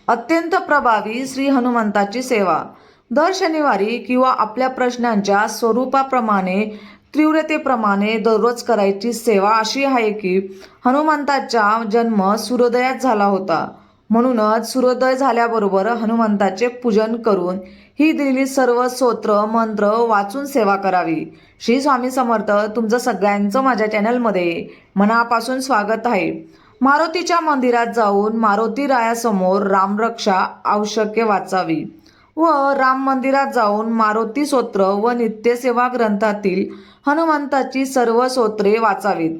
अत्यंत प्रभावी श्री हनुमंताची सेवा दर शनिवारी किंवा आपल्या प्रश्नांच्या स्वरूपाप्रमाणे तीव्रतेप्रमाणे दररोज करायची सेवा अशी आहे की हनुमंताचा जन्म सूर्योदयात झाला होता. म्हणूनच सूर्योदय झाल्याबरोबर हनुमंताचे पूजन करून ही दिलेली सर्व स्तोत्र मंत्र वाचून सेवा करावी. श्री स्वामी समर्थ. तुमचं सगळ्यांचं माझ्या चॅनलमध्ये मनापासून स्वागत आहे. मारुतीच्या मंदिरात जाऊन मारुती रायासमोर रामरक्षा आवश्यक वाचावी व राम मंदिरात जाऊन मारुती स्तोत्र व नित्यसेवा ग्रंथातील हनुमंताची सर्व स्तोत्रे वाचावीत.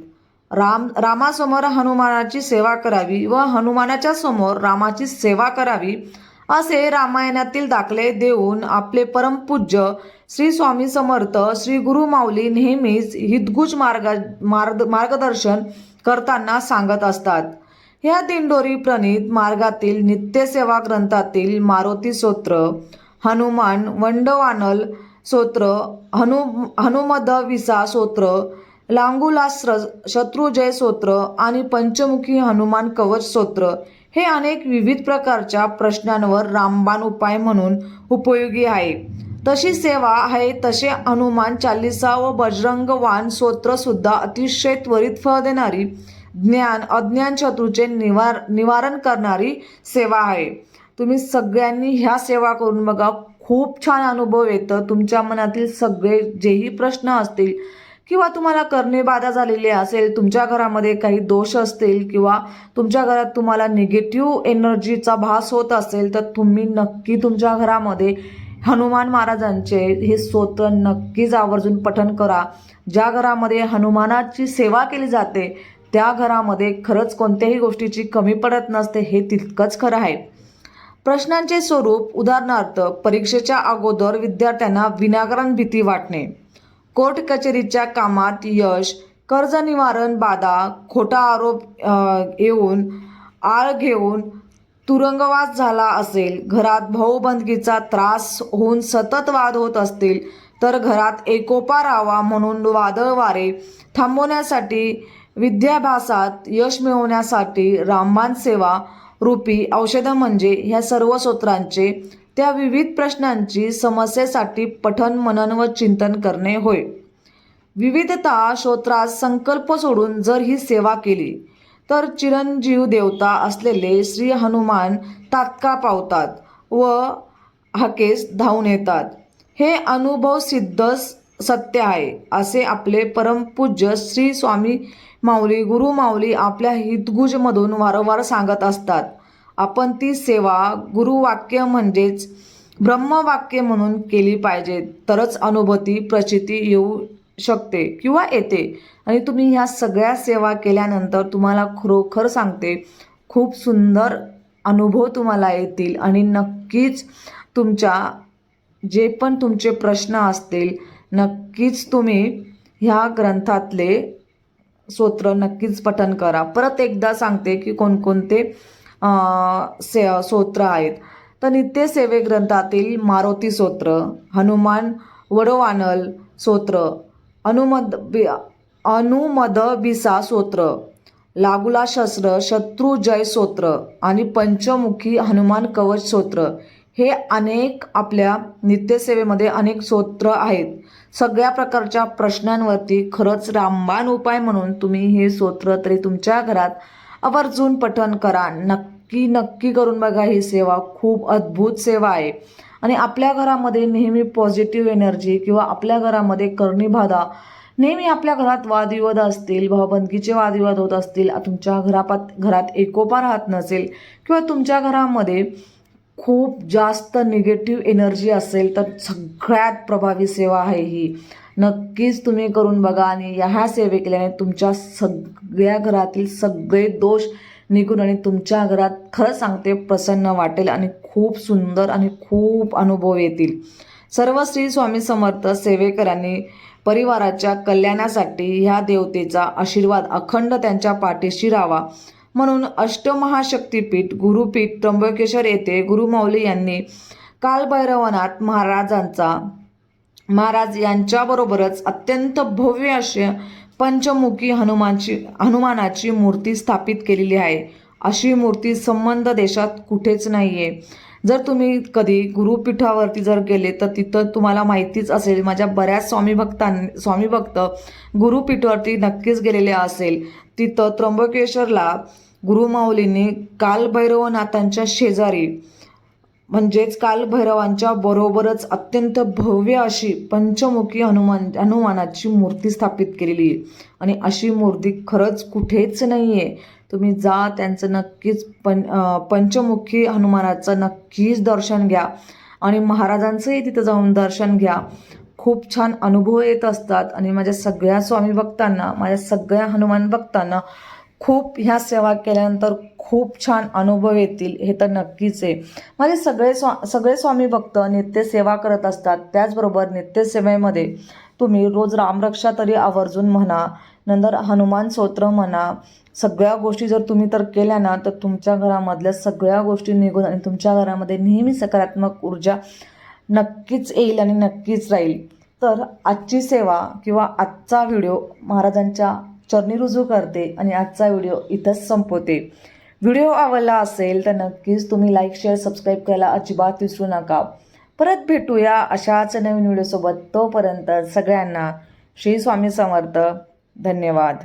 रामासमोर हनुमानाची सेवा करावी व हनुमानाच्या समोर रामाची सेवा करावी असे रामायणातील दाखले देऊन आपले परमपूज्य श्री स्वामी समर्थ श्री गुरु माऊली नेहमीच हितगुज मार्गदर्शन करताना सांगत असतात. ह्या दिंडोरी प्रणीत मार्गातील नित्यसेवा ग्रंथातील मारुती स्तोत्र, हनुमान वंडवानल स्तोत्र, हनुमदविसा स्तोत्र, लांगुलास्त्र शत्रुजय स्तोत्र आणि पंचमुखी हनुमान कवच स्तोत्र हे अनेक विविध प्रकारच्या प्रश्नांवर रामबाण उपाय म्हणून उपयोगी आहे. तशी सेवा आहे तसे हनुमान चालीसा व बजरंग वाण स्तोत्र सुद्धा अतिशय त्वरित फळ देणारी अज्ञान शत्रूचे निवारण करणारी सेवा आहे. तुम्ही सगळ्यांनी ह्या सेवा करून बघा. खूप छान अनुभव येतं. तुमच्या मनातील सगळे जेही प्रश्न असतील किंवा तुम्हाला करणे बाधा झालेली असेल, तुमच्या घरामध्ये काही दोष असतील किंवा तुमच्या घरात तुम्हाला निगेटिव्ह एनर्जीचा भास होत असेल तर तुम्ही नक्की तुमच्या घरामध्ये हनुमान महाराजांचे हे स्तोत्र नक्कीच आवर्जून पठण करा. ज्या घरामध्ये हनुमानाची सेवा केली जाते त्या घरामध्ये खरंच कोणत्याही गोष्टीची कमी पडत नसते, हे तितकंच खरं आहे. प्रश्नांचे स्वरूप उदाहरणार्थ परीक्षेच्या अगोदर विद्यार्थ्यांना विनाकारण भीती वाटणे, कोर्ट कचेरीच्या कामात यश, कर्ज निवारण बाधा, खोटा आरोप येऊन आळ घेऊन तुरुंगवास झाला असेल, घरात भाऊबंदकीचा त्रास होऊन सतत वाद होत असतील तर घरात एकोपा राहावा म्हणून वादळ वारे थांबवण्यासाठी, विद्याभ्यासात यश मिळवण्यासाठी रामबाण सेवा रूपी औषधं म्हणजे ह्या सर्व स्तोत्रांचे त्या विविध प्रश्नांची समस्येसाठी पठन मनन व चिंतन करणे होय. विविधता स्तोत्रास संकल्प सोडून जर ही सेवा केली तर चिरंजीव देवता असलेले श्री हनुमान तात्काळ पावतात व हाकेस धावून येतात. हे अनुभव सिद्ध सत्य आहे असे आपले परमपूज्य श्री स्वामी माऊली गुरु माऊली आपल्या हितगुजमधून वारंवार सांगत असतात. आपण ती सेवा गुरुवाक्य म्हणजेच ब्रह्मवाक्य म्हणून केली पाहिजे, तरच अनुभूती प्रचिती येऊ शकते किंवा येते. आणि तुम्ही ह्या सगळ्या सेवा केल्यानंतर तुम्हाला खरोखर सांगते खूप सुंदर अनुभव तुम्हाला येतील आणि नक्कीच तुमच्या जे पण तुमचे प्रश्न असतील नक्कीच तुम्ही ह्या ग्रंथातले स्तोत्र नक्कीच पठण करा. परत एकदा सांगते की कोणकोणते स्तोत्र आहेत. तर नित्यसेवे ग्रंथातील मारुती स्तोत्र, हनुमान वडवानल स्तोत्र, हनुमदविसा स्तोत्र, लागुला शस्त्र शत्रुजय स्तोत्र आणि पंचमुखी हनुमान कवच स्तोत्र हे अनेक आपल्या नित्यसेवेमध्ये अनेक स्तोत्र आहेत. सगळ्या प्रकारच्या प्रश्नांवरती खरंच रामबाण उपाय म्हणून तुम्ही हे स्तोत्र तरी तुमच्या घरात आवर्जून पठण करा. नक्की करून बघा. ही सेवा खूप अद्भुत सेवा आहे आणि आपल्या घरामध्ये नेहमी पॉझिटिव्ह एनर्जी किंवा आपल्या घरामध्ये करणी बाधा, नेहमी आपल्या घरात वादविवाद असतील, भावबंदकीचे वादविवाद होत असतील, तुमच्या घरात एकोपा राहत नसेल किंवा तुमच्या घरामध्ये खूप जास्त निगेटिव्ह एनर्जी असेल तर सगळ्यात प्रभावी सेवा आहे ही. नक्कीच तुम्ही करून बघा आणि ह्या सेवे केल्याने तुमच्या सगळ्या घरातील सगळे दोष निघून आणि तुमच्या घरात खरं सांगते प्रसन्न वाटेल आणि खूप सुंदर आणि खूप अनुभव येतील. सर्व श्री स्वामी समर्थ सेवेकरांनी परिवाराच्या कल्याणासाठी ह्या देवतेचा आशीर्वाद अखंड त्यांच्या पाठीशी राहावा म्हणून अष्टमहाशक्तीपीठ गुरुपीठ त्र्यंबकेश्वर येथे गुरुमाऊली यांनी कालभैरवनाथ महाराज यांच्याबरोबरच अत्यंत भव्य अशी पंचमुखी हनुमानाची मूर्ती स्थापित केलेली आहे. अशी मूर्ती संबंध देशात कुठेच नाही आहे. जर तुम्ही कधी गुरुपीठावरती जर गेले तर तिथं तुम्हाला माहितीच असेल, माझ्या बऱ्याच स्वामी भक्त गुरुपीठावरती नक्कीच गेलेले असेल. तिथं त्र्यंबकेश्वरला गुरुमाऊलींनी कालभैरवनाथांच्या शेजारी म्हणजेच कालभैरवांच्या बरोबरच अत्यंत भव्य अशी पंचमुखी हनुमानाची मूर्ती स्थापित केलेली आहे. आणि अशी मूर्ती खरंच कुठेच नाही आहे. तुम्ही जा, त्यांचं नक्कीच पंचमुखी हनुमानाचं नक्कीच दर्शन घ्या आणि महाराजांचंही तिथं जाऊन दर्शन घ्या. खूप छान अनुभव येत असतात आणि माझ्या सगळ्या स्वामी भक्तांना, माझ्या सगळ्या हनुमान भक्तांना खूप ह्या सेवा केल्यानंतर खूप छान अनुभव येतील, हे तर नक्कीच आहे. माझे सगळे स्वामी भक्त नित्यसेवा करत असतात. त्याचबरोबर नित्यसेवेमध्ये तुम्ही रोज रामरक्षा तरी आवर्जून म्हणा, नंतर हनुमान स्तोत्र म्हणा. सगळ्या गोष्टी जर तुम्ही तर केल्या ना, तर तुमच्या घरामधल्या सगळ्या गोष्टी निघून आणि तुमच्या घरामध्ये नेहमी सकारात्मक ऊर्जा नक्कीच येईल आणि नक्कीच राहील. तर आजची सेवा किंवा आजचा व्हिडिओ महाराजांच्या चरणी रुजू करते आणि आजचा व्हिडिओ इथंच संपवते. व्हिडिओ आवडला असेल तर नक्कीच तुम्ही लाईक, शेअर, सबस्क्राईब करायला अजिबात विसरू नका. परत भेटूया अशाच नवीन व्हिडिओसोबत. तोपर्यंत सगळ्यांना श्री स्वामी समर्थ. धन्यवाद.